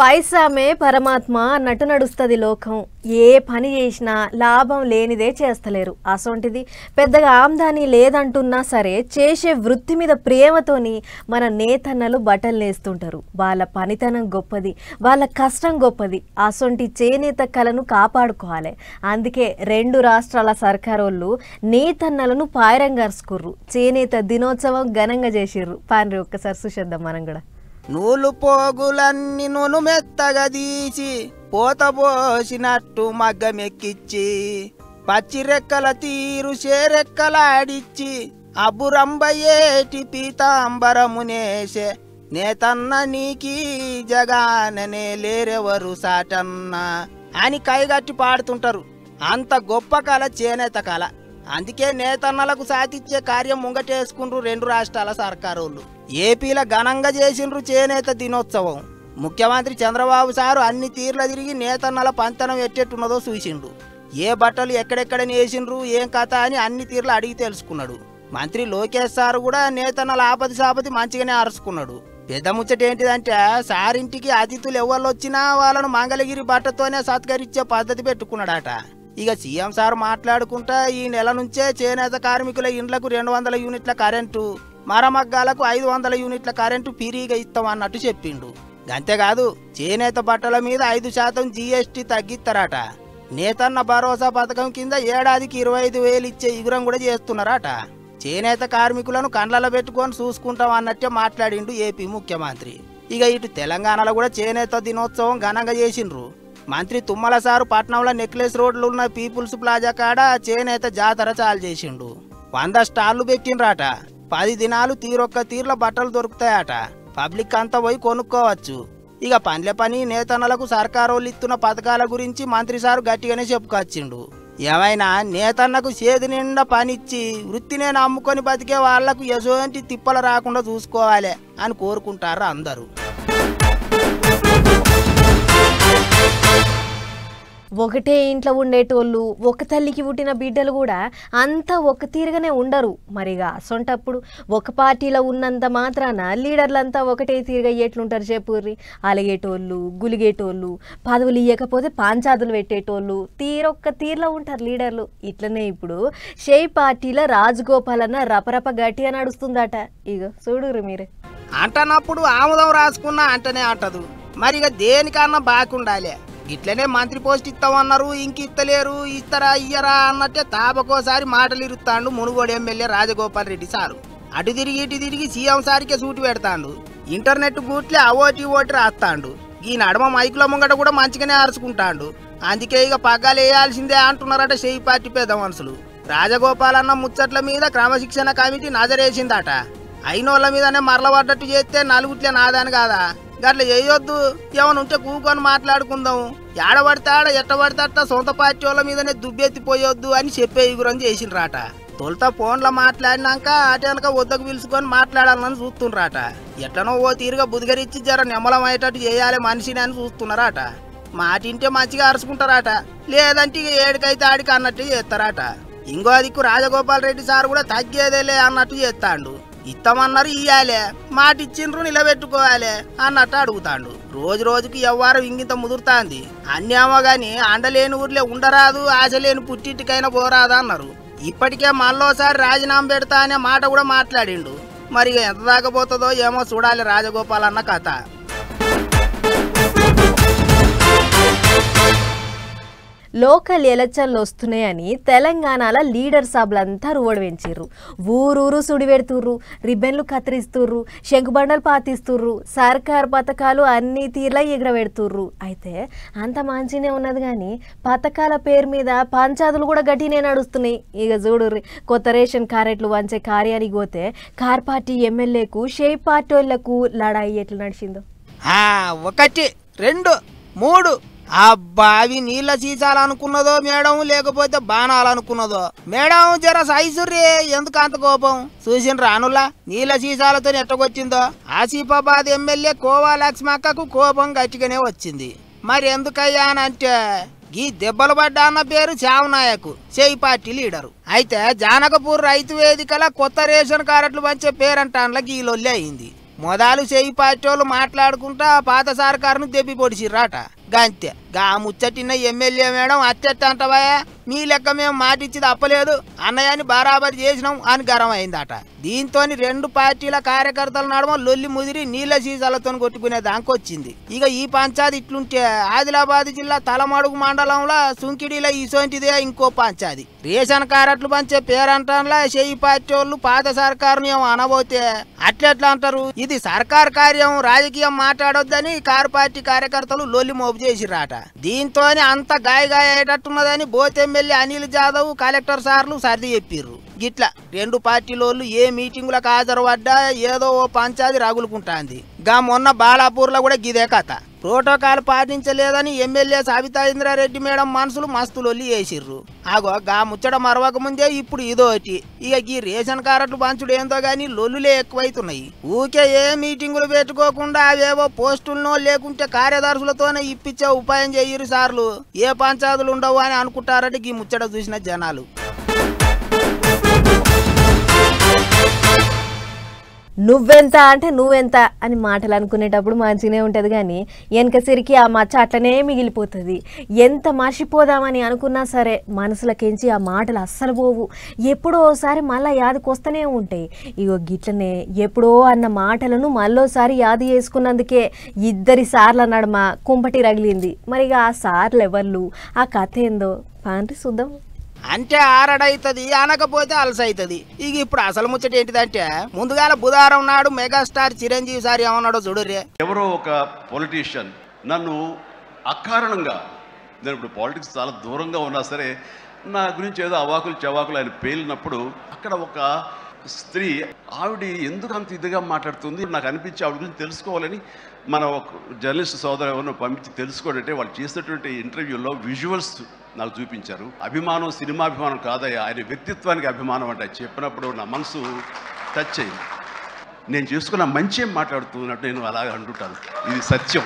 పైసామే పరమాత్మ అన్నట్టు నడుస్తుంది లోకం. ఏ పని చేసినా లాభం లేనిదే చేస్తలేరు. అసొంటిది పెద్దగా ఆమ్దాని లేదంటున్నా సరే చేసే వృత్తి మీద ప్రేమతోని మన నేతన్నలు బట్టలు నేస్తుంటారు. వాళ్ళ పనితనం గొప్పది, వాళ్ళ కష్టం గొప్పది. అసొంటి చేనేత కళను కాపాడుకోవాలి. అందుకే 2 రాష్ట్రాల సర్కారోళ్ళు నేతన్నలను పాయరంగరుచుకుర్రు. చేనేత దినోత్సవం ఘనంగా చేసిర్రు. పాన్రి ఒక్కసారి చూసేద్దాం మనం కూడా. నూలు పోగులన్నీ నూనె మెత్తగా తీసి పోత పోసినట్టు మగ్గమెక్కిచ్చి పచ్చిరెక్కల తీరు చేరెక్కలాడిచ్చి అబ్బురంబయేటి పీతాంబరమునేసే నేతన్న నీకీ జగాననే లేరెవరు సాటన్న అని కైగట్టి పాడుతుంటారు. అంత గొప్ప కళ చేనేత కళ. అందుకే నేతన్నలకు సాధించే కార్యం ముంగటేసుకుండ్రు 2 రాష్ట్రాల సర్కారోళ్ళు. ఏపీలో ఘనంగా చేసిండ్రు చేనేత దినోత్సవం. ముఖ్యమంత్రి చంద్రబాబు సారు అన్ని తీర్ల తిరిగి నేతన్నల పంతనం ఎట్టెట్టున్నదో చూసిండు. ఏ బట్టలు ఎక్కడెక్కడ నేసిండ్రు ఏం కథ అని అన్ని తీర్లు అడిగి తెలుసుకున్నాడు. మంత్రి లోకేష్ సారు కూడా నేతన్నల ఆపది సాపతి మంచిగానే అరుచుకున్నాడు. పెద్ద ముచ్చట ఏంటిదంటే సారింటికి అతిథులు ఎవరొచ్చినా వాళ్ళను మంగళగిరి బట్టతోనే సత్కరించే పద్ధతి పెట్టుకున్నాడట. ఇక సీఎం సార్ మాట్లాడుకుంటా ఈ నెల నుంచే చేనేత కార్మికుల ఇండ్లకు 200 యూనిట్ల కరెంటు, మరమగ్గాలకు 500 యూనిట్ల కరెంటు ఫ్రీగా ఇస్తామన్నట్టు చెప్పిండు. అంతేకాదు చేనేత బట్టల మీద 5% జీఎస్టీ తగ్గిస్తారట. నేతన్న భరోసా పథకం కింద ఏడాదికి 25,000 ఇచ్చే ఇగురం కూడా చేస్తున్నారట. చేనేత కార్మికులను కండ్లలో పెట్టుకొని చూసుకుంటాం అన్నట్టే మాట్లాడిండు ఏపీ ముఖ్యమంత్రి. ఇక ఇటు తెలంగాణలో కూడా చేనేత దినోత్సవం ఘనంగా చేసిండ్రు. మంత్రి తుమ్మల సారు పట్నంలో నెక్లెస్ రోడ్లు ఉన్న పీపుల్స్ ప్లాజా కాడ చేనేత జాతర చాలు చేసిండు. 100 స్టాళ్లు పెట్టిండ్రాట. 10 దినాలు తీరొక్క తీర్ల బట్టలు దొరుకుతాయట. పబ్లిక్ అంతా పోయి కొనుక్కోవచ్చు. ఇక పనిలే పని నేతన్నలకు సర్కారోళ్ళు ఇస్తున్న పథకాల గురించి మంత్రి సారు గట్టిగానే చెప్పుకొచ్చిండు. ఏమైనా నేతన్నకు చేతి నిండా పనిచ్చి వృత్తినే నమ్ముకొని బతికే వాళ్లకు ఎటువంటి తిప్పలు రాకుండా చూసుకోవాలి అని కోరుకుంటారు అందరూ. ఒకటే ఇంట్లో ఉండేటోళ్ళు, ఒక తల్లికి పుట్టిన బిడ్డలు కూడా అంతా ఒక తీరుగానే ఉండరు. మరిగా అసొంటప్పుడు ఒక పార్టీలో ఉన్నంత మాత్రాన లీడర్లంతా ఒకటే తీరుగా ఎట్లుంటారు చెప్పుర్రి. అలిగేటోళ్ళు, గులిగేటోళ్ళు, పదవులు ఇవ్వకపోతే పంచాదులు పెట్టేటోళ్ళు తీరొక్క తీరులో ఉంటారు లీడర్లు. ఇట్లనే ఇప్పుడు షేయ్ పార్టీలో రాజగోపాల్ అన్న రపరప గట్టిగా నడుస్తుందట. ఇక చూడుర్రి మీరే. అంటనప్పుడు ఆముదం రాసుకున్నా అంటనే అంటదు. మరి ఇక దేనికన్నా బాగుండాలి. ఇట్లనే మంత్రి పోస్ట్ ఇస్తామన్నారు, ఇంక ఇస్తలేరు, ఇస్తారా ఇయ్యరా అన్నట్టే తాపకోసారి మాటలు ఇరుస్తాడు మునుగోడు ఎమ్మెల్యే రాజగోపాల్ రెడ్డి సారు. అటు తిరిగి ఇటు తిరిగి సీఎం సారికే సూటి పెడతాడు. ఇంటర్నెట్ గూట్లే అవోటి ఓటి రాస్తాడు. ఈ నడమ మైకుల ముంగట కూడా మంచిగానే అరుచుకుంటాడు. అందుకే ఇక పగ్గాలు వేయాల్సిందే అంటున్నారట షేయ్ పార్టీ పెద్ద మనుషులు. రాజగోపాల్ అన్న ముచ్చట్ల మీద క్రమశిక్షణ కమిటీ నజరేసిందట. అయినోళ్ళ మీదనే మరలబడ్డట్టు చేస్తే నలుగుట్లే నాదాని కాదా, గట్ల చేయొద్దు, ఏమనుంటే కూకొని మాట్లాడుకుందాం, ఏడబడతాడ ఎట్టబడతాట సొంత పార్టీ వాళ్ళ మీదనే దుబ్బెత్తిపోయొద్దు అని చెప్పే ఇగురం చేసిండ్రాట. తొలుత ఫోన్లో మాట్లాడినాక అటెనక వద్దకు పిలుచుకొని మాట్లాడాలని చూస్తుండ్రాట. ఎట్లనో ఓ తీరుగా బుదిగరిచ్చి జర నిమ్మలం అయ్యేటట్టు చేయాలి మనిషిని అని చూస్తున్నారట. మాటింటే మంచిగా అరుచుకుంటారట, లేదంటే ఇక ఏడికైతే ఆడికి అన్నట్టు చేస్తారట. ఇంకో దిక్కు రాజగోపాల్ రెడ్డి సార్ కూడా తగ్గేదేలే అన్నట్టు చేస్తాడు. ఇస్తామన్నారు ఇయ్యాలే, మాట ఇచ్చిండ్రు నిలబెట్టుకోవాలి అన్నట్టు అడుగుతాడు. రోజు రోజుకి ఎవ్వరం ఇంగిత ముదురుతాంది. అన్నేమో గాని అండలేని ఊర్లే ఉండరాదు, ఆశ లేని పుట్టింటికైనా పోరాదు అన్నారు. ఇప్పటికే మళ్ళోసారి రాజీనామా పెడతా అనే మాట కూడా మాట్లాడిండు. మరి ఎంత దాకపోతుందో ఏమో చూడాలి రాజగోపాల్ అన్న కథ. లోకల్ ఎలక్షన్లు వస్తున్నాయని తెలంగాణలో లీడర్ సభలంతా రువడు పెంచిర్రు. ఊరూరు సుడి పెడుతుర్రు, రిబ్బన్లు కత్తిరిస్తుర్రు, శంకుబండలు పాతిస్తుర్రు, సర్కారు పథకాలు అన్ని తీర్లా ఎగరబెడుతుర్రు. అయితే అంత మంచినే ఉన్నది కానీ పథకాల పేరు మీద పంచాదులు కూడా గట్టినే నడుస్తున్నాయి. ఇక చూడుర్రి, కొత్త రేషన్ కార్డులు వంచే కార్యానికి పోతే కార్ పార్టీ ఎమ్మెల్యేకు షేయ్ పార్టీ వాళ్ళకు లడాయి ఎట్లా నడిచిందో. 1 2 3 అవి నీళ్ళ సీసాలనుకున్నదో మేడం, లేకపోతే బాణాలనుకున్నదో మేడం. జర సైజుర్రే, ఎందుకు అంత కోపం చూసిండ్రా అనులా నీళ్ళ సీసాలతో ఎట్టకొచ్చిందో. ఆసిఫాబాద్ ఎమ్మెల్యే కోవా లక్ష్మక్కకు కోపం గట్టిగానే వచ్చింది. మరి ఎందుకయ్యా అని అంటే ఈ దెబ్బలు పడ్డా అన్న పేరు చావనాయకు, షేయ్ పార్టీ లీడరు. అయితే జానకపూర్ రైతు వేదికల కొత్త రేషన్ కార్డులు పంచే పేరంటాన్ల గీలొల్లి అయింది. మొదలు చేయి పార్టీ మాట్లాడుకుంటా పాత సర్కారును దెబ్బి పొడిచిర్రాట. గంతే గా ముచ్చటిన్న ఎమ్మెల్యే మేడం అట్టెట్ట అంటవా, మీ లెక్క మేము మాటిచ్చి తప్పలేదు అన్నయ్యని బరాబరి చేసినాం అని గరం అయిందట. దీంతో రెండు పార్టీల కార్యకర్తల నడుమ లొల్లి ముదిరి నీళ్ల సీసాలతో కొట్టుకునే దానికొచ్చింది. ఇక ఈ పంచాయతీ ఇట్లుంటే ఆదిలాబాద్ జిల్లా తలమడుగు మండలంలో సుంకిడిలో ఇసోంటిదే ఇంకో పంచాయతీ. రేషన్ కార్డులు పంచే పేరంటంలా చేయి పార్టీ వాళ్ళు పాత సర్కారుని ఏమో అనబోతే అట్లెట్లా అంటారు. ఇది సర్కార్ కార్యం, రాజకీయం మాట్లాడొద్దని కారు పార్టీ కార్యకర్తలు లొల్లి మోపు చేసిరాట. దీంతోనే అంత గాయగాయ అయ్యేటట్టున్నదని బోత్ ఎమ్మెల్యే అనిల్ జాదవ్ కలెక్టర్ సార్లు సర్ది చెప్పిర్రు. గిట్లా రెండు పార్టీలోళ్ళు ఏ మీటింగులకు హాజరు పడ్డా ఏదో ఓ పంచాయతీ రగులుకుంటాంది. గా మొన్న బాలాపూర్లో కూడా గిదే కథ. ప్రోటోకాల్ పాటించలేదని ఎమ్మెల్యే సబితా ఇంద్రారెడ్డి మేడం మనసులు మస్తు లొల్లి వేసిర్రు. ఆగో గా ముచ్చట మరవక ముందే ఇప్పుడు ఇదోటి. ఇక ఈ రేషన్ కార్డులు పంచుడు ఏందో గాని లొల్లులే ఎక్కువైతున్నాయి. ఊకే ఏ మీటింగులు పెట్టుకోకుండా అవేవో పోస్టులనో లేకుంటే కార్యదర్శులతోనే ఇప్పించే ఉపాయం చెయ్యరు సార్లు. ఏ పంచాయతీలు ఉండవు అని అనుకుంటారని ఈ ముచ్చట చూసిన జనాలు. నువ్వెంత అంటే నువ్వెంత అని మాటలు అనుకునేటప్పుడు మంచిగానే ఉంటుంది, కానీ వెనకసరికి ఆ మచ్చ అట్లనే మిగిలిపోతుంది. ఎంత మర్చిపోదామని అనుకున్నా సరే మనసులకించి ఆ మాటలు అస్సలు పోవు. ఎప్పుడో ఒకసారి మళ్ళీ యాదకొస్తూనే ఉంటాయి. ఇగో గిట్లనే ఎప్పుడో అన్న మాటలను మళ్ళోసారి యాది చేసుకున్నందుకే ఇద్దరి సార్ల నడుమ కుంపటి రగిలింది. మరి ఆ సార్లు ఎవళ్ళు, ఆ కథ ఏందో పాంటి చూద్దాం. అంటే ఆరడైతుంది అనకపోతే అలసైతుంది. ఇక ఇప్పుడు అసలు ముచ్చట ఏంటిదంటే ముందుగాల బుధవారం నాడు మెగాస్టార్ చిరంజీవి సార్ ఏమన్నాడో చూడరే. ఎవరో ఒక పొలిటీషియన్ నన్ను అకారణంగా, నేను ఇప్పుడు పాలిటిక్స్ చాలా దూరంగా ఉన్నా సరే నా గురించి ఏదో అవాకులు చవాకులు ఆయన పేలినప్పుడు అక్కడ ఒక స్త్రీ, ఆవిడ ఎందుకు అంత ఇదిగా మాట్లాడుతుంది నాకు అనిపించి ఆవిడ గురించి తెలుసుకోవాలని మన ఒక జర్నలిస్ట్ సోదరు ఎవరినో పంపించి తెలుసుకోవాలంటే వాళ్ళు చేసినటువంటి ఇంటర్వ్యూలో విజువల్స్ నాకు చూపించారు. అభిమానం సినిమాభిమానం కాదయ్యా, ఆయన వ్యక్తిత్వానికి అభిమానం అంటే చెప్పినప్పుడు నా మనసు టచ్ అయింది. నేను చేసుకున్న మంచి మాట్లాడుతున్నట్టు నేను అలాగే అంటుంటాను. ఇది సత్యం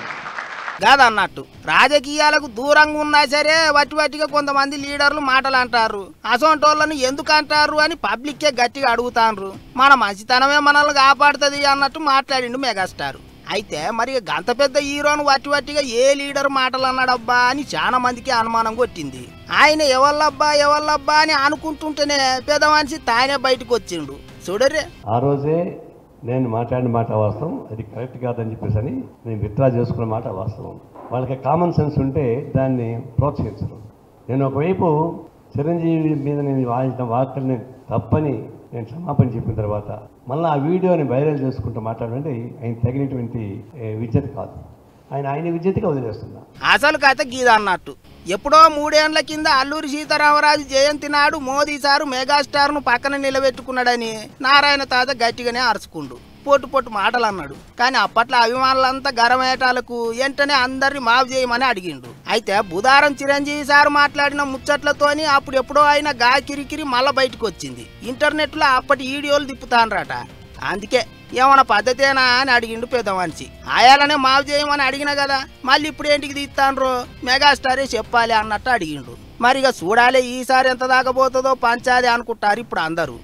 కాదన్నట్టు. రాజకీయాలకు దూరంగా ఉన్నా సరే వట్టిగా కొంతమంది లీడర్లు మాటలు అంటారు. అసోంటోళ్ళను ఎందుకు అంటారు అని పబ్లిక్కే గట్టిగా అడుగుతాండ్రు. మన మంచితనమే మనల్ని కాపాడుతుంది అన్నట్టు మాట్లాడిండు మెగాస్టార్. అయితే మరి గంత పెద్ద హీరోను వట్టిగా ఏ లీడర్ మాటలు అన్నాడబ్బా అని చాలా మందికి అనుమానం కొట్టింది. ఆయన ఎవల్లబ్బా అని అనుకుంటుంటేనే పెద్ద మనిషి తానే బయటకు వచ్చిండు చూడరే. ఆ రోజే నేను మాట్లాడిన మాట వాస్తవం, అది కరెక్ట్ కాదని చెప్పేసి అని నేను విత్డ్రా చేసుకున్న మాట వాస్తవం. వాళ్ళకి కామన్ సెన్స్ ఉంటే దాన్ని ప్రోత్సహించరు. నేను ఒకవైపు చిరంజీవి మీద నేను వాడిన వార్తల్ని తప్పని నేను క్షమాపణ చెప్పిన తర్వాత మళ్ళీ ఆ వీడియోని వైరల్ చేసుకుంటూ మాట్లాడంటే ఆయన తగినటువంటి విద్యత కాదు. ఆయన విద్యతగా వదిలేస్తున్నా. అసలు కథ గీద అన్నట్టు. ఎప్పుడో 3 ఏళ్ల కింద అల్లూరి సీతారామరాజు జయంతి నాడు మోదీ సారు మెగాస్టార్ ను పక్కన నిలబెట్టుకున్నాడని నారాయణ తాత గట్టిగానే అరుచుకుండు, పొట్టు మాటలు అన్నాడు. కానీ అప్పట్లో అభిమానులంతా గరమేటాలకు వెంటనే అందరిని మాఫ్ చేయమని అడిగిండు. అయితే బుధవారం చిరంజీవి సార్ మాట్లాడిన ముచ్చట్లతోని అప్పుడు ఎప్పుడో ఆయన గా కిరికిరి మళ్ళా బయటకు వచ్చింది. ఇంటర్నెట్ లో అప్పటి వీడియోలు తిప్పుతాన్రట. అందుకే ఏమన్నా పద్ధతేనా అని అడిగిండు పెద్ద మనిషి. ఆయాలనే మాఫ్ చేయమని అడిగిన కదా, మళ్ళీ ఇప్పుడు ఏంటికి తీస్తాన్రో మెగాస్టారే చెప్పాలి అన్నట్టు అడిగిండు. మరిగా చూడాలి ఈసారి ఎంత దాకపోతుందో పంచాలి అనుకుంటారు ఇప్పుడు అందరూ.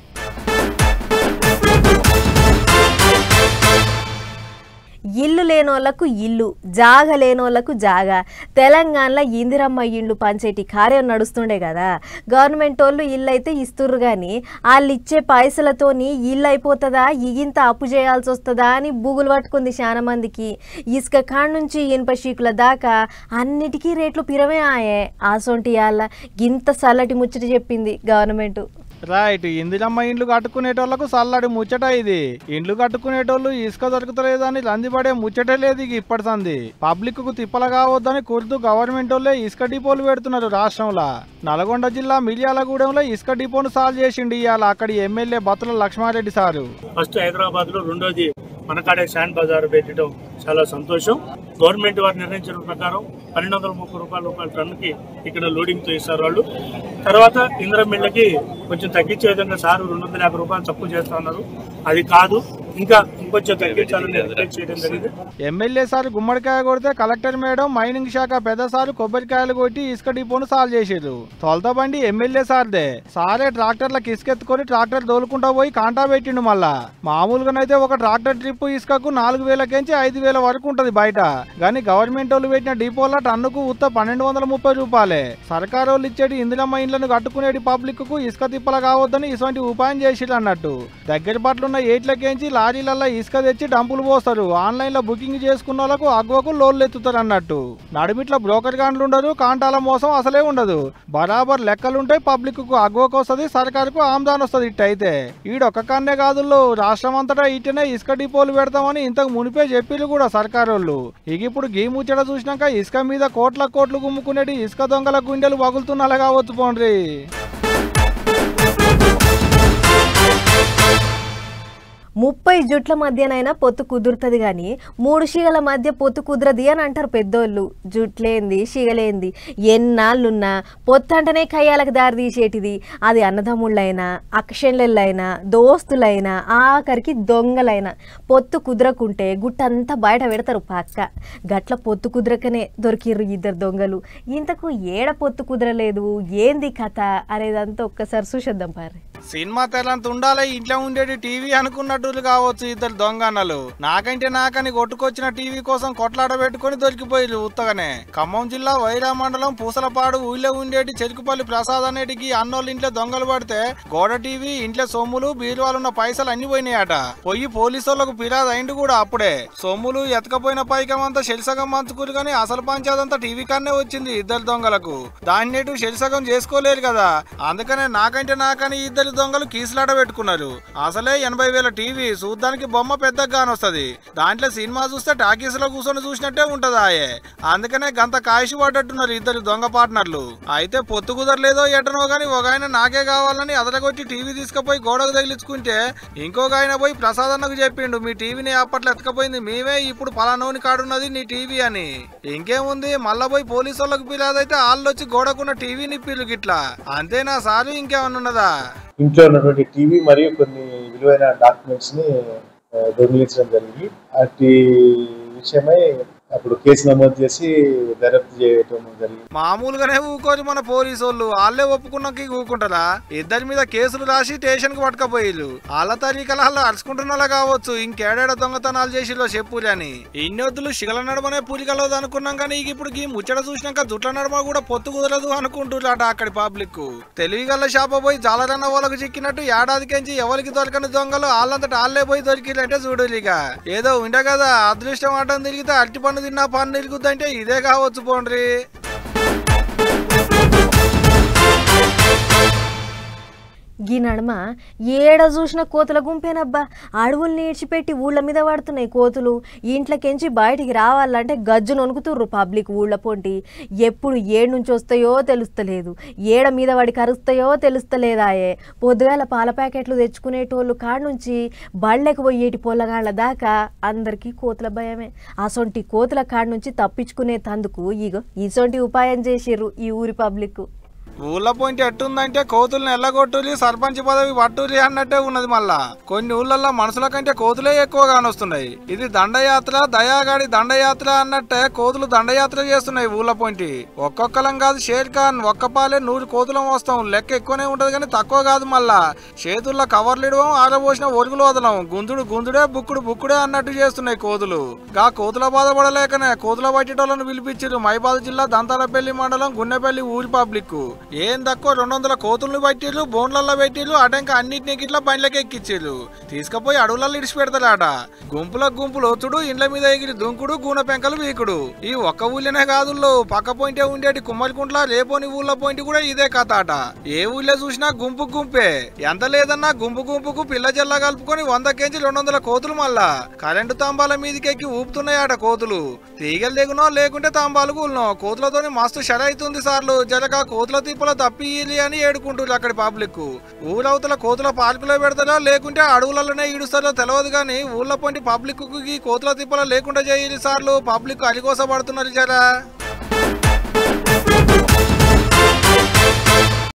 ఇల్లు లేనోళ్లకు ఇల్లు, జాగ లేనోళ్లకు జాగా. తెలంగాణలో ఇందిరమ్మ ఇండ్లు పంచేటి కార్యం నడుస్తుండే కదా. గవర్నమెంట్ వాళ్ళు ఇల్లు అయితే ఇస్తుర్రు, కానీ వాళ్ళు ఇచ్చే పైసలతోని ఇల్లు అయిపోతుందా, ఇగింత అప్పు చేయాల్సి వస్తుందా అని బుగులు పట్టుకుంది చాలా మందికి. ఇసుక కాడ నుంచి ఇనుప షీకుల దాకా అన్నిటికీ రేట్లు పిరమే ఆయే. ఆసొంటి వాళ్ళ గింత చల్లటి ముచ్చట చెప్పింది గవర్నమెంట్. రైట్. ఇందిరమ్మ ఇండ్లు కట్టుకునేటోళ్లకు చల్లడి ముచ్చట ఇది. ఇండ్లు కట్టుకునేటోళ్ళు ఇసుక దొరుకుతలేదని రందిపడే ముచ్చటే లేదు. ఇక ఇప్పటి సంది పబ్లిక్ కు తిప్పల కావద్దని కుర్దు గవర్నమెంట్ వాళ్ళే ఇసుక డిపోలు పెడుతున్నారు రాష్ట్రంలో. నల్గొండ జిల్లా మిర్యాలగూడెంలో ఇసుక డిపోను సాల్వ్ చేసిండు ఇవాళ అక్కడి ఎమ్మెల్యే బత్తుల లక్ష్మారెడ్డి సారు. ఫస్ట్ హైదరాబాద్ లో, రెండోది మనకాడే శాండ్ బజార్ పెట్టడం చాలా సంతోషం. గవర్నమెంట్ వారు నిర్ణయించిన ప్రకారం 1230 రూపాయల టన్నుకి ఇక్కడ లోడింగ్ తో ఇస్తారు వాళ్ళు. తర్వాత ఇందిరమ్మ ఇళ్ళకి కొంచెం తగ్గించే విధంగా సార్ 250 రూపాయలు తక్కువ చేస్తా ఉన్నారు. అది కాదు, ఇంకా ఇంకొంచెం తగ్గించాలని రిక్వెస్ట్ చేయడం జరిగింది. ఎమ్మెల్యే సార్ గుమ్మడికాయ కొడితే కలెక్టర్ మేడం మైనింగ్ శాఖ పెద్ద సారు కొబ్బరికాయలు కొట్టి ఇసుక డిపోను సాల్వ్ చేసేది. తొలత బండి ఎమ్మెల్యే సార్దే. సారే ట్రాక్టర్లకు ఇసుకెత్తుకొని ట్రాక్టర్ దోలుకుంటా పోయి కాంటా పెట్టిండు. మళ్ళా మామూలుగానైతే ఒక ట్రాక్టర్ ట్రిప్ ఇసుకకు 4,000 5,000 వరకు ఉంటది బయట. కానీ గవర్నమెంట్ వాళ్ళు పెట్టిన డిపోల టన్నుకు ఉత్త 1,230 రూపాయలే. సర్కారు వాళ్ళు ఇచ్చేటి ఇందిరమ్మ ఇండ్లను కట్టుకునేటి పబ్లిక్ కు ఇసుక తిప్పల కావద్దని ఇటువంటి ఉపాయం చేసిరు అన్నట్టు. దగ్గర పట్లున్న ఏట్లకేంచి లారీలల్లో ఇసుక తెచ్చి డంపులు పోస్తారు. ఆన్లైన్ లో బుకింగ్ చేసుకున్న వాళ్ళకు అగ్వకు లోన్లు ఎత్తుతారు అన్నట్టు. నడిమిట్ల బ్రోకర్ గాండ్లు ఉండరు, కాంటాల మోసం అసలే ఉండదు. బరాబర్ లెక్కలుంటాయి. పబ్లిక్ కు అగ్వకు వస్తుంది, సర్కారుకు ఆమ్దాన్ వస్తుంది. ఇట్టయితే ఈడొక్క కన్నే కాదుల్లో రాష్ట్రం అంతటా ఇట్టనే ఇసుక డిపోలు పెడతామని ఇంతకు మునిపే చెప్పిరు కూడా సర్కారు వాళ్ళు. ఇప్పుడు గీ ముచ్చట చూసినాక ఇసుక మీద కోట్లు గుమ్ముకునేటి ఇసుక దొంగల గుండెలు పగులుతున్నలా కావచ్చు పోండ్రి. 30 జుట్ల మధ్యనైనా పొత్తు కుదురుతుంది కానీ 3 షిగల మధ్య పొత్తు కుదరది అని అంటారు పెద్దోళ్ళు. జుట్లేంది షిగలేంది ఎన్నాళ్ళున్నా పొత్తు అంటేనే కయ్యాలకు దారి తీసేటిది. అది అన్నదమ్ముళ్ళైనా అక్షన్లైనా దోస్తులైనా ఆఖరికి దొంగలైనా పొత్తు కుదరకుంటే గుట్టంతా బయట పెడతారు పక్క. గట్ల పొత్తు కుదరకనే దొరికిర్రు 2 దొంగలు. ఇంతకు ఏడ పొత్తు కుదరలేదు, ఏంది కథ అనేదంతా ఒక్కసారి చూసేద్దాం పారి. సినిమా తెలంత ఉండాలి, ఇంట్లో ఉండేది టీవీ అనుకున్నట్టు కావచ్చు 2 దొంగన్నలు. నాకని కొట్టుకొచ్చిన టీవీ కోసం కొట్లాట పెట్టుకుని దొరికిపోయి ఉత్తగానే. ఖమ్మం జిల్లా వైరా మండలం పూసలపాడు ఊళ్ళో ఉండేటి చెరుకుపల్లి ప్రసాద్ అనేటికి అన్నోళ్ళ ఇంట్లో దొంగలు పడితే గోడ టీవీ, ఇంట్లో సొమ్ములు, బీరువాలున్న పైసలు అన్ని పోయినాయట. పోయి పోలీసులకు ఫిర్యాదు అయింది కూడా అప్పుడే. సొమ్ములు ఎతకపోయిన పైకమంతా శెలిసగం మంచుకురు కానీ అసలు పంచేదంతా టీవీ కన్నే వచ్చింది 2 దొంగలకు. దాన్ని శెలిసగం చేసుకోలేరు కదా, అందుకనే నాకని 2 దొంగలు కీసులాట పెట్టుకున్నారు. అసలే 80,000 టీవీ, చూడ్డానికి బొమ్మ పెద్దగా వస్తుంది. దాంట్లో సినిమా చూస్తే టాకీస్ లో కూర్చొని చూసినట్టే ఉంటదా. అందుకనే గంత కాయిషి పడ్డట్టున్నారు 2 దొంగ పార్ట్నర్లు. అయితే పొత్తు కుదరలేదో ఎటనో గాని ఒక ఆయన నాకే కావాలని అదరగొట్టి టీవీ తీసుకుపోయి గోడకు తగిలించుకుంటే ఇంకొక ఆయన పోయి ప్రసాద్ అన్నకు చెప్పిండు, మీ టీవీని అప్పట్లో ఎత్తుకపోయింది మేమే, ఇప్పుడు పలానోని కాడున్నది నీ టీవీ అని. ఇంకేముంది, మళ్ళా పోయి పోలీసు వాళ్ళకు పిల్లదైతే వాళ్ళు వచ్చి గోడకున్న టీవీ నిప్పిర్రు గిట్లా. అంతేనా సారు, ఇంకేమన్నా ఉన్నదా? ఇంట్లో ఉన్నటువంటి టీవీ మరియు కొన్ని విలువైన డాక్యుమెంట్స్ ని దొంగిలించడం జరిగింది. అట్టి విషయమై అప్పుడు కేసు నమోదు చేసి దర్యాప్తు చేయడం జరిగింది. మామూలుగానే ఊకోరు మన పోలీసు వాళ్ళు. వాళ్ళే ఒప్పుకున్నాక ఊకుంటారా? 2 మీద కేసులు రాసి స్టేషన్ కు పట్టుకపోయిల్లు. వాళ్ళ తరీకలు వాళ్ళు అరుచుకుంటున్నా కావచ్చు. ఇంకేడేడ దొంగతనాలు చేసిలో చెప్పులు అని. ఇన్నొద్దులు శిగల నడమనే పూలికలదు అనుకున్నాం కానీ ఇప్పుడు ఈ ముచ్చట చూసినాక జుట్ల నడమ కూడా పొత్తు కుదరదు అనుకుంటున్నారట అక్కడి పబ్లిక్. తెలివిగల్ల షాప పోయి జాలరన్న వాళ్ళకు చిక్కినట్టు ఏడాదికించి ఎవరికి దొరకని దొంగలు వాళ్ళంతటా వాళ్ళే పోయి దొరికిలంటే చూడలిగా. ఏదో ఉండే కదా అదృష్టం ఆటం తిరిగితే అరటి పండు తిన్నా పన్ను ఇరుగుద్దంటే ఇదే కావచ్చు పోండ్రి. గీ నడమ ఏడ చూసిన కోతుల గుంపేనబ్బా. అడవులు నీడ్చిపెట్టి ఊళ్ళ మీద పడుతున్నాయి కోతులు. ఇంట్లోకెంచి బయటికి రావాలంటే గజ్జు నొనుకుతుర్రు పబ్లిక్ ఊళ్ళ పొంటి. ఎప్పుడు ఏడు నుంచి వస్తాయో తెలుస్తలేదు, ఏడ మీద వాడి కరుస్తాయో తెలుస్తలేదాయే. పొద్దుగాల పాల ప్యాకెట్లు తెచ్చుకునేటోళ్ళు కాడ నుంచి బళ్ళకి పోయేటి పొల్లగాళ్ళ దాకా అందరికీ కోతుల భయమే. అసొంటి కోతుల కాడ నుంచి తప్పించుకునే తందుకు ఇగో ఇసొంటి ఉపాయం చేసిర్రు ఈ ఊరి పబ్లిక్. ఊళ్ళ పోయింటి ఎట్టుందంటే కోతుల్ని ఎల్లగొట్టులి, సర్పంచ్ పదవి పట్టులి అన్నట్టే ఉన్నది. మళ్ళా కొన్ని ఊళ్ళల్లో మనుషుల కంటే కోతులే ఎక్కువగా వస్తున్నాయి. ఇది దండయాత్ర, దయాగాడి దండయాత్ర అన్నట్టే కోతులు దండయాత్ర చేస్తున్నాయి ఊళ్ళ పోయింటి. ఒక్కొక్కలం కాదు షేర్ ఖాన్, ఒక్కపాలే 100 కోతులం వస్తాం. లెక్క ఎక్కువనే ఉంటది కానీ తక్కువ కాదు. మళ్ళా చేతుల్లో కవర్లు ఇడవం, ఆరబోసిన ఒరుగులు వదలం, గుంజుడే బుక్కుడే అన్నట్టు చేస్తున్నాయి కోతులు. గా కోతుల బాధపడలేకనే కోతుల పట్టేటోళ్ళను పిలిపించారు మైబాద్ జిల్లా దంతాలపల్లి మండలం గున్నెపల్లి ఊరి పబ్లిక్. ఏం తక్కువ 200 కోతులను పట్టిర్రు, బోన్లల్లో పెట్టిర్రు, అటంక అన్నిటినీ గిట్లా బండ్లకి ఎక్కిచ్చిర్రు. తీసుకుపోయి అడవులలో ఇడిచి పెడతారట. గుంపులు వచ్చుడు, ఇండ్ల మీద ఎగిరి దుంకుడు, గూనె పెంకలు వీకుడు. ఈ ఒక్క ఊళ్ళనే కాదుల్లో పక్క పోయింటే ఉండేటి కుమ్మరికుంట్ల రేపోని ఊళ్ళ పోయింటి కూడా ఇదే కథ అట. ఏ ఊళ్ళో చూసినా గుంపే. ఎంత లేదన్నా గుంపుకు పిల్ల జల్ల కలుపుకొని 100 కేజీ 200 కోతులు. మళ్ళా కరెంటు తంబాల మీదకెక్కి ఊపుతున్నాయట కోతులు. తీగలు దిగునో లేకుంటే తంబాలు కూలినో కోతులతోని మస్తు షర అవుతుంది సార్లు. జరగా కోతుల తిప్పల తప్పిలి అని ఏడుకుంటారు అక్కడి పబ్లిక్. ఊరవతల కోతుల పార్కులో పెడతారో లేకుంటే అడవులలోనే ఈడుస్తారో తెలియదు కానీ ఊళ్ళ పొంటి పబ్లిక్ కి కోతుల తిప్పల లేకుండా చేయాలి సార్లు. పబ్లిక్ అలికోసపడుతున్నారు జరా.